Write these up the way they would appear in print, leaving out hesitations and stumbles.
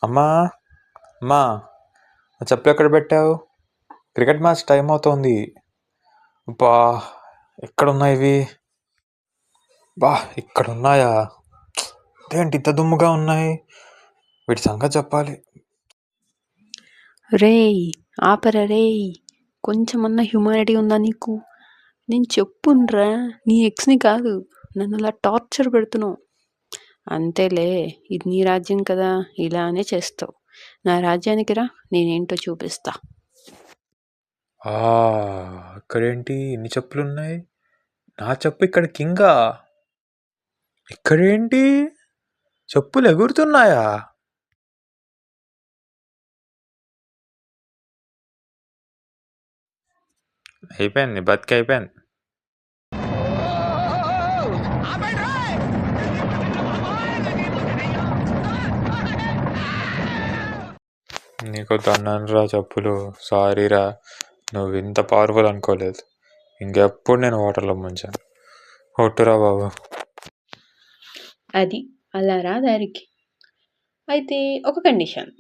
అమ్మా అమ్మా నా చెప్పులు ఎక్కడ పెట్టావు? క్రికెట్ మ్యాచ్ టైం అవుతోంది. బా ఎక్కడున్నాయి ఇవి? బా ఇక్కడ ఉన్నాయా? ఇదేంటి ఇంత దుమ్ముగా ఉన్నాయి? వీటి సంగతి చెప్పాలి. రేయ్ ఆపరా రేయ్, కొంచెమన్నా హ్యూమానిటీ ఉందా నీకు? నేను చెప్పుండ్రా, నీ ఎక్స్ని కాదు, నన్ను అలా టార్చర్ పెడుతున్నావు. అంతేలే, ఇది నీ రాజ్యం కదా, ఇలానే చేస్తావు. నా రాజ్యానికి రా, నేనేంటో చూపిస్తా. ఇక్కడేంటి ఇన్ని చెప్పులు ఉన్నాయి? నా చెప్పు ఇక్కడ కింగా? ఇక్కడేంటి చెప్పులు ఎగురుతున్నాయా? అయిపోయింది, బతికి అయిపోయింది. నీకు దండనురా చెప్పులు. సారీరా, నువ్వు ఇంత పవర్ఫుల్ అనుకోలేదు. ఇంకెప్పుడు నేను వాటర్లో ముంచాను. ఒట్టురా బాబు. అది అలా రా దారికి. అయితే ఒక కండిషన్.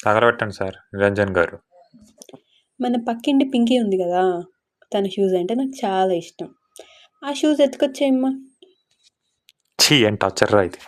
తగలబెట్టండి సార్ నిరంజన్ గారు. మన పక్కింటి పింకీ ఉంది కదా, తన షూస్ అంటే నాకు చాలా ఇష్టం. ఆ షూస్ ఎత్తుకొచ్చేయమ్మా. ఛీ ఏం టార్చర్ రా ఇది.